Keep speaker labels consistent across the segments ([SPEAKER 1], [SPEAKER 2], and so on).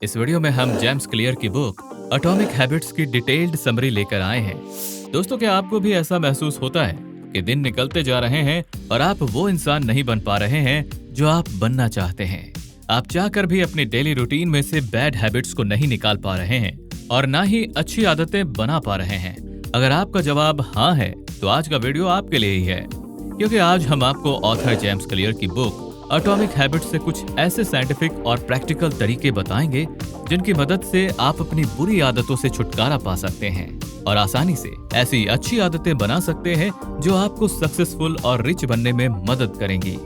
[SPEAKER 1] इस वीडियो में हम जेम्स क्लियर की बुक एटॉमिक हैबिट्स की डिटेल्ड समरी लेकर आए हैं। दोस्तों, क्या आपको भी ऐसा महसूस होता है कि दिन निकलते जा रहे हैं और आप वो इंसान नहीं बन पा रहे हैं जो आप बनना चाहते हैं? आप चाहकर भी अपनी डेली रूटीन में से बैड हैबिट्स को नहीं निकाल पा रहे हैं और ना ही अच्छी आदतें बना पा रहे हैं। अगर आपका जवाब हाँ है तो आज का वीडियो आपके लिए ही है, क्योंकि आज हम आपको ऑथर जेम्स क्लियर की बुक एटॉमिक हैबिट्स से कुछ ऐसे साइंटिफिक और प्रैक्टिकल तरीके बताएंगे जिनकी मदद से आप अपनी बुरी आदतों से छुटकारा पा सकते हैं और आसानी से ऐसी अच्छी आदतें बना सकते हैं जो आपको सक्सेसफुल और रिच बनने में मदद करेंगी।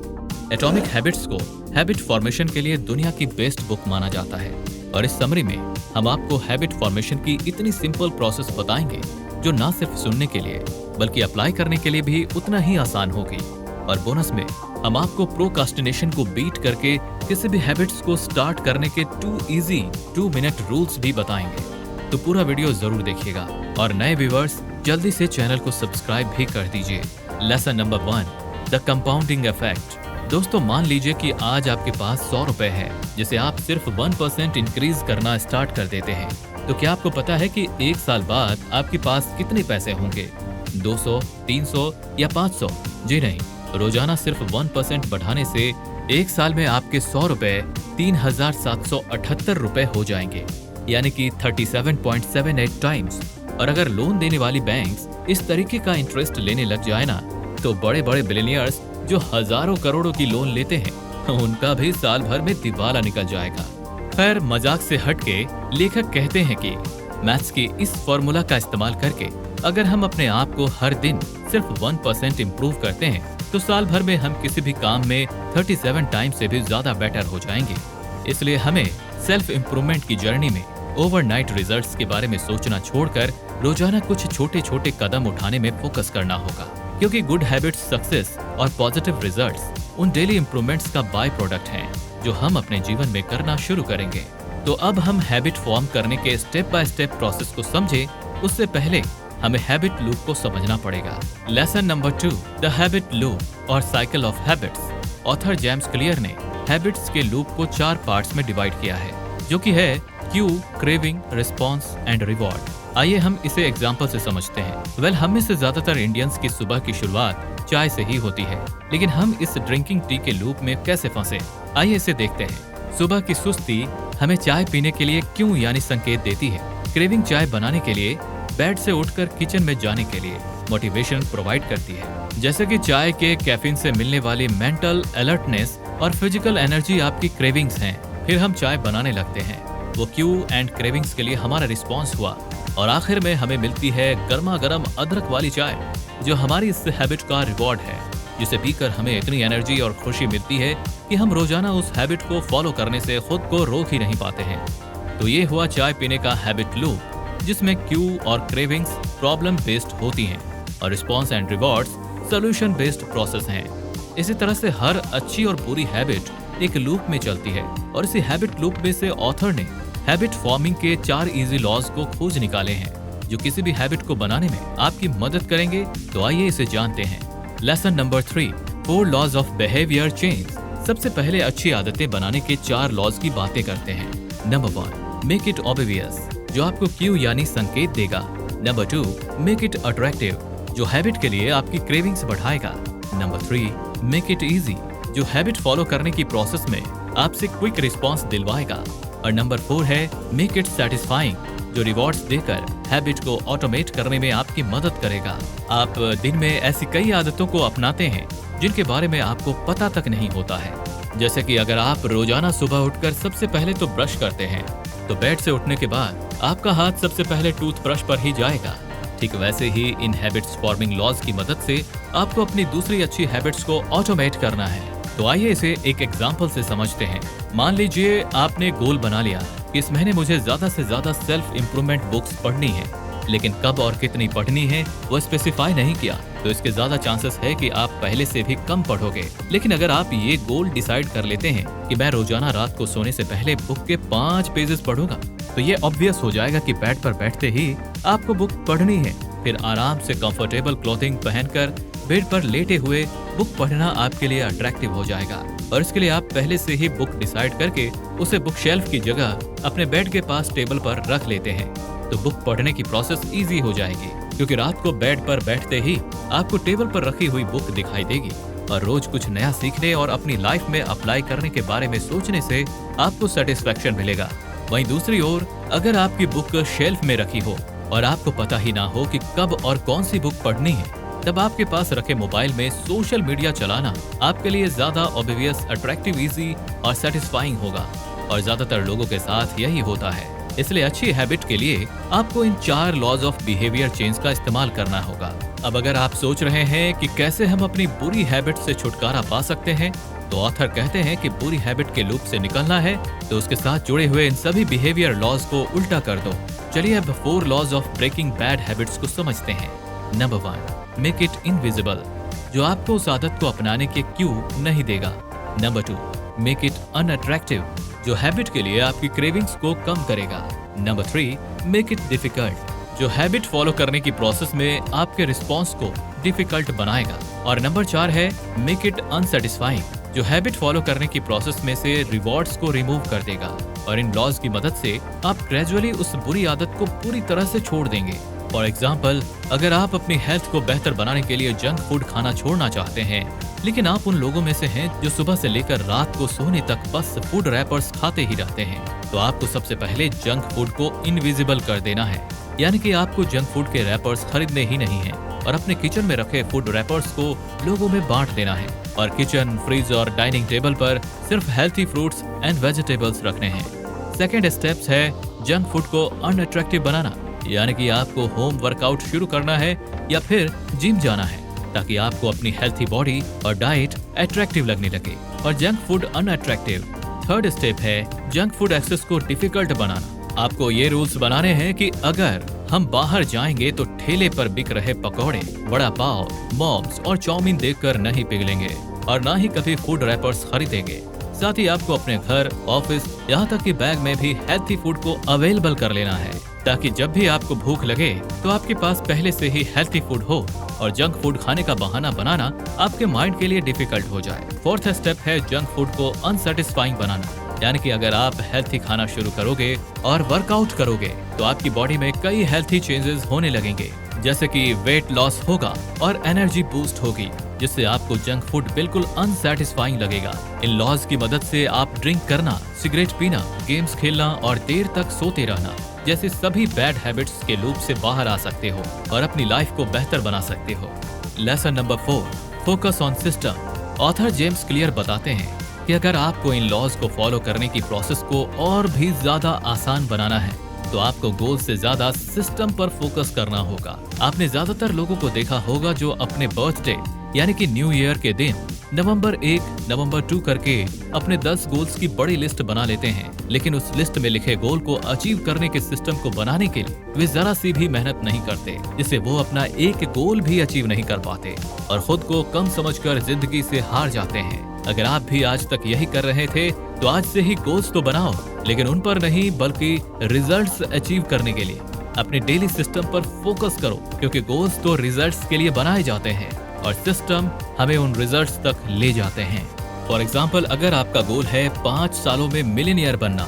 [SPEAKER 1] एटॉमिक हैबिट्स को हैबिट फॉर्मेशन के लिए दुनिया की बेस्ट बुक माना जाता है और इस समरी में हम आपको हैबिट फॉर्मेशन की इतनी सिंपल प्रोसेस बताएंगे जो ना सिर्फ सुनने के लिए बल्कि अप्लाई करने के लिए भी उतना ही आसान होगी। और बोनस में हम आपको प्रोकास्टिनेशन को बीट करके किसी भी हैबिट्स को स्टार्ट करने के 2 मिनट रूल्स भी बताएंगे। तो पूरा वीडियो जरूर देखिएगा और नए व्यूअर्स जल्दी से चैनल को सब्सक्राइब भी कर दीजिए। Lesson number 1, the compounding effect. दोस्तों, मान लीजिए कि आज आपके पास 100 रुपए है जिसे आप सिर्फ 1% इंक्रीज करना स्टार्ट कर देते हैं। तो क्या आपको पता है कि 1 साल बाद आपके पास कितने पैसे होंगे? 200, 300 या 500? जी नहीं, रोजाना सिर्फ 1% बढ़ाने से 1 साल में आपके 100 रुपए 3,778 रुपए हो जाएंगे, यानी कि 37.78 टाइम्स। और अगर लोन देने वाली बैंक्स इस तरीके का इंटरेस्ट लेने लग जाए ना, तो बड़े बड़े बिलियनियर्स जो हजारों करोड़ों की लोन लेते हैं उनका भी साल भर में दिवाला निकल जाएगा। खैर, मजाक से हटके लेखक कहते हैं कि मैथ्स की इस फॉर्मूला का इस्तेमाल करके अगर हम अपने आप को हर दिन सिर्फ 1% इम्प्रूव करते हैं तो साल भर में हम किसी भी काम में 37 टाइम से भी ज्यादा बेटर हो जाएंगे। इसलिए हमें सेल्फ इम्प्रूवमेंट की जर्नी में ओवरनाइट रिजल्ट्स के बारे में सोचना छोड़कर रोजाना कुछ छोटे छोटे कदम उठाने में फोकस करना होगा, क्योंकि गुड हैबिट्स सक्सेस और पॉजिटिव रिजल्ट्स उन डेली इम्प्रूवमेंट्स का बाय प्रोडक्ट हैं जो हम अपने जीवन में करना शुरू करेंगे। तो अब हम हैबिट फॉर्म करने के स्टेप बाय स्टेप प्रोसेस को समझे, उससे पहले हमें हैबिट लूप को समझना पड़ेगा। Lesson number 2, the habit loop और cycle of habits. Author James Clear ने हैबिट्स के लूप को 4 पार्ट्स में डिवाइड किया है, जो कि है Q, craving, response and reward. आइए हम इसे एग्जाम्पल से समझते हैं। हम में से ज्यादातर इंडियंस की सुबह की शुरुआत चाय से ही होती है, लेकिन हम इस ड्रिंकिंग टी के लूप में कैसे फंसे? आइए इसे देखते हैं। सुबह की सुस्ती हमें चाय पीने के लिए क्यों यानी संकेत देती है। क्रेविंग चाय बनाने के लिए, बेड से उठकर किचन में जाने के लिए मोटिवेशन प्रोवाइड करती है। जैसे कि चाय के कैफीन से मिलने वाली मेंटल अलर्टनेस और फिजिकल एनर्जी आपकी क्रेविंग्स हैं। फिर हम चाय बनाने लगते हैं। वो क्यू एंड क्रेविंग्स के लिए हमारा रिस्पॉन्स हुआ और आखिर में हमें मिलती है गर्मा गर्म अदरक वाली चाय, जो हमारी इस हैबिट का रिवॉर्ड है, जिसे पीकर हमें इतनी एनर्जी और खुशी मिलती है कि हम रोजाना उस हैबिट को फॉलो करने से खुद को रोक ही नहीं पाते हैं। तो ये हुआ चाय पीने का हैबिट लूप, जिसमें क्यू और क्रेविंग्स प्रॉब्लम बेस्ड होती हैं और response and rewards solution based process हैं। इसी तरह से हर अच्छी और बुरी हैबिट एक लूप में चलती है और इसी हैबिट लूप में से ऑथर ने हैबिट फॉर्मिंग के 4 इजी लॉज को खोज निकाले हैं, जो किसी भी हैबिट को बनाने में आपकी मदद करेंगे। तो आइए इसे जानते हैं। Lesson number 3, 4 laws of behaviour change. सबसे पहले अच्छी आदतें बनाने के 4 लॉज की बातें करते हैं। नंबर 1, मेक इट ऑब्वियस, जो आपको क्यू यानी संकेत देगा। नंबर 2, मेक इट अट्रैक्टिव, जो हैबिट के लिए आपकी क्रेविंग्स बढ़ाएगा। नंबर 3, मेक इट इजी, जो हैबिट फॉलो करने की प्रोसेस में आपसे क्विक रिस्पॉन्स दिलवाएगा। और नंबर 4 है मेक इट सेटिस्फाइंग, जो रिवॉर्ड्स देकर हैबिट को ऑटोमेट करने में आपकी मदद करेगा। आप दिन में ऐसी कई आदतों को अपनाते हैं जिनके बारे में आपको पता तक नहीं होता है। जैसे कि अगर आप रोजाना सुबह उठकर सबसे पहले तो ब्रश करते हैं, तो बेड से उठने के बाद आपका हाथ सबसे पहले टूथब्रश पर ही जाएगा। ठीक वैसे ही इन हैबिट्स फॉर्मिंग लॉज की मदद से आपको अपनी दूसरी अच्छी हैबिट्स को ऑटोमेट करना है। तो आइए इसे एक एग्जाम्पल से समझते हैं। मान लीजिए आपने गोल बना लिया कि इस महीने मुझे ज्यादा से ज्यादा सेल्फ इम्प्रूवमेंट बुक्स पढ़नी है, लेकिन कब और कितनी पढ़नी है वो स्पेसिफाई नहीं किया, तो इसके ज्यादा चांसेस है कि आप पहले से भी कम पढ़ोगे। लेकिन अगर आप ये गोल डिसाइड कर लेते हैं कि मैं रोजाना रात को सोने से पहले बुक के 5 पेजेस पढ़ूंगा, तो ये ऑब्वियस हो जाएगा कि बेड पर बैठते ही आपको बुक पढ़नी है। फिर आराम से कंफर्टेबल क्लोथिंग पहनकर बेड पर लेटे हुए बुक पढ़ना आपके लिए अट्रैक्टिव हो जाएगा और इसके लिए आप पहले से ही बुक डिसाइड करके उसे बुक शेल्फ की जगह अपने बेड के पास टेबल पर रख लेते हैं। तो बुक पढ़ने की प्रोसेस इजी हो जाएगी, क्योंकि रात को बेड पर बैठते ही आपको टेबल पर रखी हुई बुक दिखाई देगी और रोज कुछ नया सीखने और अपनी लाइफ में अप्लाई करने के बारे में सोचने से आपको सेटिस्फेक्शन मिलेगा। वहीं दूसरी ओर अगर आपकी बुक शेल्फ में रखी हो और आपको पता ही ना हो कि कब और कौन सी बुक पढ़नी है, तब आपके पास रखे मोबाइल में सोशल मीडिया चलाना आपके लिए ज्यादा ऑब्वियस, अट्रैक्टिव, इजी और सेटिस्फाइंग होगा और ज्यादातर लोगों के साथ यही होता है। इसलिए अच्छी हैबिट के लिए आपको इन 4 लॉज ऑफ बिहेवियर चेंज का इस्तेमाल करना होगा। अब अगर आप सोच रहे हैं कि कैसे हम अपनी बुरी हैबिट से छुटकारा पा सकते हैं, तो ऑथर कहते हैं कि बुरी हैबिट के लूप से निकलना है तो उसके साथ जुड़े हुए इन सभी बिहेवियर लॉज को उल्टा कर दो। चलिए अब 4 laws of breaking bad habits को समझते हैं। नंबर 1, मेक इट इनविजिबल, जो आपको उस आदत को अपनाने के क्यू नहीं देगा। नंबर 2, मेक इट अनअट्रैक्टिव, जो हैबिट के लिए आपकी क्रेविंग्स को कम करेगा। नंबर 3, मेक इट डिफिकल्ट, जो हैबिट फॉलो करने की प्रोसेस में आपके रिस्पॉन्स को डिफिकल्ट बनाएगा। और नंबर 4 है मेक इट अनसेटिस्फाइंग, जो हैबिट फॉलो करने की प्रोसेस में से रिवॉर्ड्स को रिमूव कर देगा। और इन लॉज की मदद से आप ग्रेजुअली उस बुरी आदत को पूरी तरह से छोड़ देंगे। फॉर एग्जाम्पल, अगर आप अपनी हेल्थ को बेहतर बनाने के लिए जंक फूड खाना छोड़ना चाहते हैं, लेकिन आप उन लोगों में से हैं जो सुबह से लेकर रात को सोने तक बस फूड रैपर्स खाते ही रहते हैं, तो आपको सबसे पहले जंक फूड को इनविजिबल कर देना है। यानी कि आपको जंक फूड के रैपर्स खरीदने ही नहीं हैं और अपने किचन में रखे फूड रैपर्स को लोगों में बांट देना है और किचन, फ्रिज और डाइनिंग टेबल पर सिर्फ हेल्थी फ्रूट्स एंड वेजिटेबल्स रखने हैं। सेकेंड स्टेप्स है जंक फूड को अनअट्रैक्टिव बनाना, यानी कि आपको होम वर्कआउट शुरू करना है या फिर जिम जाना है ताकि आपको अपनी हेल्थी बॉडी और डाइट अट्रैक्टिव लगने लगे और junk food unattractive. Third step है जंक फूड एक्सेस को डिफिकल्ट बनाना। आपको ये रूल्स बनाने हैं कि अगर हम बाहर जाएंगे तो ठेले पर बिक रहे पकौड़े, वड़ा पाव, मोमोज और चाउमीन देखकर नहीं पिघलेंगे और ना ही कभी फूड रैपर्स खरीदेंगे। साथ ही आपको अपने घर, ऑफिस, यहाँ तक कि बैग में भी हेल्थी फूड को अवेलेबल कर लेना है ताकि जब भी आपको भूख लगे तो आपके पास पहले से ही हेल्थी फूड हो और जंक फूड खाने का बहाना बनाना आपके माइंड के लिए डिफिकल्ट हो जाए। फोर्थ स्टेप है जंक फूड को अनसेटिस्फाइंग बनाना, यानी कि अगर आप हेल्थी खाना शुरू करोगे और वर्कआउट करोगे तो आपकी बॉडी में कई हेल्थी चेंजेस होने लगेंगे, जैसे कि वेट लॉस होगा और एनर्जी बूस्ट होगी, जिससे आपको जंक फूड बिल्कुल अनसेटिस्फाइंग लगेगा। इन लॉज की मदद से आप ड्रिंक करना, सिगरेट पीना, गेम्स खेलना और देर तक सोते रहना जैसे सभी बैड हैबिट्स के लूप से बाहर आ सकते हो और अपनी लाइफ को बेहतर बना सकते हो। Lesson number 4, focus on system. Author James clear बताते हैं कि अगर आपको इन लॉज को फॉलो करने की प्रोसेस को और भी ज्यादा आसान बनाना है तो आपको गोल से ज्यादा सिस्टम पर फोकस करना होगा। आपने ज्यादातर लोगों को देखा होगा जो अपने बर्थडे यानी कि न्यू ईयर के दिन नवंबर 1, नवंबर 2 करके अपने 10 गोल्स की बड़ी लिस्ट बना लेते हैं, लेकिन उस लिस्ट में लिखे गोल को अचीव करने के सिस्टम को बनाने के लिए वे जरा सी भी मेहनत नहीं करते, जिससे वो अपना एक गोल भी अचीव नहीं कर पाते और खुद को कम समझकर जिंदगी से हार जाते हैं। अगर आप भी आज तक यही कर रहे थे तो आज से ही गोल्स तो बनाओ, लेकिन उन पर नहीं बल्कि रिजल्ट्स अचीव करने के लिए अपने डेली सिस्टम पर फोकस करो, क्योंकि गोल्स तो रिजल्ट्स के लिए बनाए जाते हैं और सिस्टम हमें उन रिजल्ट्स तक ले जाते हैं। फॉर एग्जाम्पल, अगर आपका गोल है 5 सालों में मिलियनियर बनना,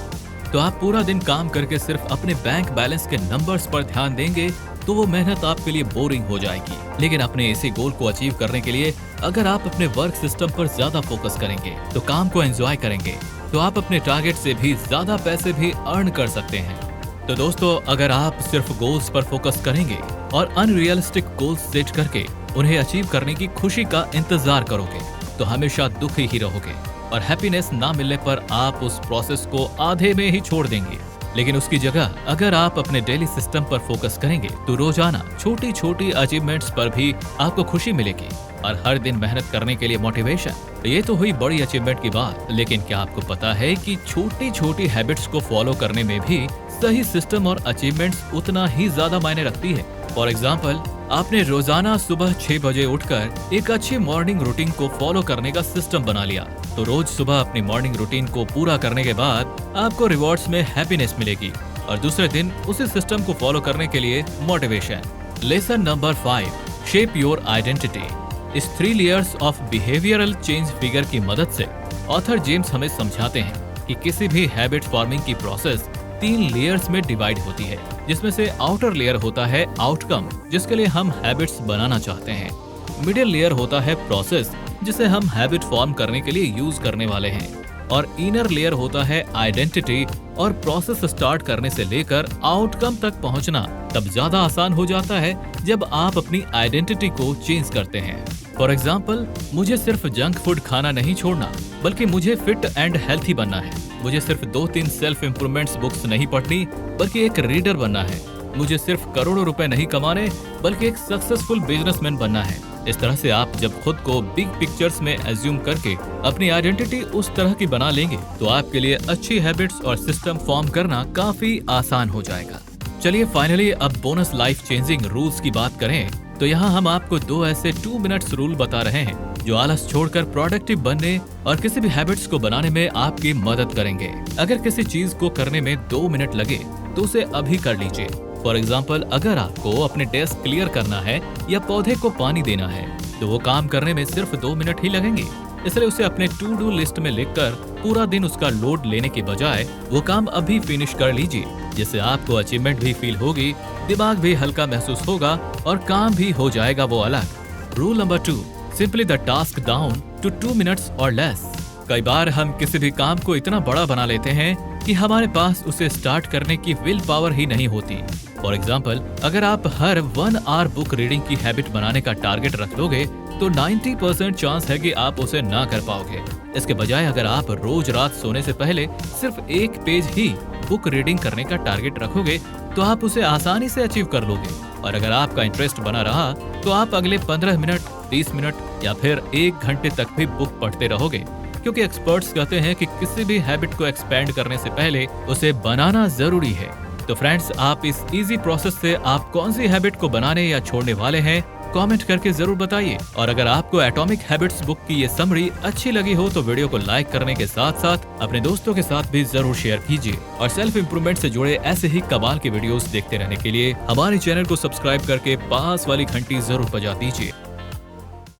[SPEAKER 1] तो आप पूरा दिन काम करके सिर्फ अपने बैंक बैलेंस के नंबर्स पर ध्यान देंगे तो वो मेहनत आपके लिए बोरिंग हो जाएगी। लेकिन अपने इसी गोल को अचीव करने के लिए अगर आप अपने वर्क सिस्टम पर ज्यादा फोकस करेंगे, तो काम को एंजॉय करेंगे, तो आप अपने टारगेट से भी ज्यादा पैसे भी अर्न कर सकते हैं। तो दोस्तों, अगर आप सिर्फ गोल्स पर फोकस करेंगे और अनरियलिस्टिक गोल्स सेट करके उन्हें अचीव करने की खुशी का इंतजार करोगे तो हमेशा दुखी ही रहोगे और हैप्पीनेस ना मिलने पर आप उस प्रोसेस को आधे में ही छोड़ देंगे। लेकिन उसकी जगह अगर आप अपने डेली सिस्टम पर फोकस करेंगे तो रोजाना छोटी छोटी अचीवमेंट्स पर भी आपको खुशी मिलेगी और हर दिन मेहनत करने के लिए मोटिवेशन। ये तो हुई बड़ी अचीवमेंट की बात, लेकिन क्या आपको पता है कि छोटी छोटी हैबिट्स को फॉलो करने में भी सही सिस्टम और अचीवमेंट्स उतना ही ज्यादा मायने रखती है। फॉर एग्जाम्पल, आपने रोजाना सुबह 6 बजे उठकर एक अच्छी मॉर्निंग रूटीन को फॉलो करने का सिस्टम बना लिया, तो रोज सुबह अपनी मॉर्निंग रूटीन को पूरा करने के बाद आपको रिवॉर्ड्स में हैप्पीनेस मिलेगी और दूसरे दिन उसी सिस्टम को फॉलो करने के लिए motivation. Lesson number 5, shape your identity. इस 3 layers of behavioural change figure की मदद से ऑथर जेम्स हमें समझाते हैं कि किसी भी हैबिट फॉर्मिंग की प्रोसेस 3 लेयर्स में डिवाइड होती है, जिसमें से आउटर लेयर होता है आउटकम, जिसके लिए हम हैबिट्स बनाना चाहते हैं। मिडिल लेयर होता है प्रोसेस, जिसे हम हैबिट फॉर्म करने के लिए यूज करने वाले हैं, और इनर लेयर होता है आइडेंटिटी। और प्रोसेस स्टार्ट करने से लेकर आउटकम तक पहुंचना तब ज्यादा आसान हो जाता है जब आप अपनी आइडेंटिटी को चेंज करते हैं। फॉर एग्जाम्पल, मुझे सिर्फ जंक फूड खाना नहीं छोड़ना, बल्कि मुझे फिट एंड हेल्थी बनना है। मुझे सिर्फ 2-3 सेल्फ इम्प्रूवमेंट्स बुक्स नहीं पढ़नी, बल्कि एक रीडर बनना है। मुझे सिर्फ करोड़ों रुपए नहीं कमाने, बल्कि एक सक्सेसफुल बिजनेसमैन बनना है। इस तरह से आप जब खुद को बिग पिक्चर्स में एज्यूम करके अपनी आइडेंटिटी उस तरह की बना लेंगे, तो आपके लिए अच्छी हैबिट्स और सिस्टम फॉर्म करना काफी आसान हो जाएगा। चलिए फाइनली अब बोनस लाइफ चेंजिंग रूल्स की बात करें, तो यहाँ हम आपको 2 ऐसे 2 मिनट्स रूल बता रहे हैं जो आलस छोड़कर प्रोडक्टिव बनने और किसी भी हैबिट्स को बनाने में आपकी मदद करेंगे। अगर किसी चीज को करने में 2 मिनट लगे तो उसे अभी कर लीजिए। फॉर एग्जाम्पल, अगर आपको अपने डेस्क क्लियर करना है या पौधे को पानी देना है, तो वो काम करने में सिर्फ 2 मिनट ही लगेंगे। इसलिए उसे अपने टू डू लिस्ट में लिखकर पूरा दिन उसका लोड लेने के बजाय वो काम अभी फिनिश कर लीजिए, जिससे आपको अचीवमेंट भी फील होगी, दिमाग भी हल्का महसूस होगा और काम भी हो जाएगा वो अलग। Rule number 2, simply the task down to 2 minutes और लेस। कई बार हम किसी भी काम को इतना बड़ा बना लेते हैं कि हमारे पास उसे स्टार्ट करने की विल पावर ही नहीं होती। फॉर एग्जाम्पल, अगर आप हर 1 आवर बुक रीडिंग की हैबिट बनाने का टारगेट रख लोगे, तो 90% चांस है कि आप उसे ना कर पाओगे। इसके बजाय अगर आप रोज रात सोने से पहले सिर्फ 1 पेज ही बुक रीडिंग करने का टारगेट रखोगे, तो आप उसे आसानी से अचीव कर लोगे। और अगर आपका इंटरेस्ट बना रहा, तो आप अगले 15 मिनट, 30 मिनट या फिर 1 घंटे तक भी बुक पढ़ते रहोगे, क्योंकि एक्सपर्ट्स कहते हैं कि किसी भी हैबिट को एक्सपैंड करने से पहले उसे बनाना जरूरी है। तो फ्रेंड्स, आप इस इजी प्रोसेस से आप कौन सी हैबिट को बनाने या छोड़ने वाले हैं, कमेंट करके जरूर बताइए। और अगर आपको एटॉमिक हैबिट्स बुक की ये समरी अच्छी लगी हो, तो वीडियो को लाइक करने के साथ साथ अपने दोस्तों के साथ भी जरूर शेयर कीजिए। और सेल्फ इंप्रूवमेंट से जुड़े ऐसे ही कमाल के वीडियोस देखते रहने के लिए हमारे चैनल को सब्सक्राइब करके पास वाली घंटी जरूर बजा दीजिए।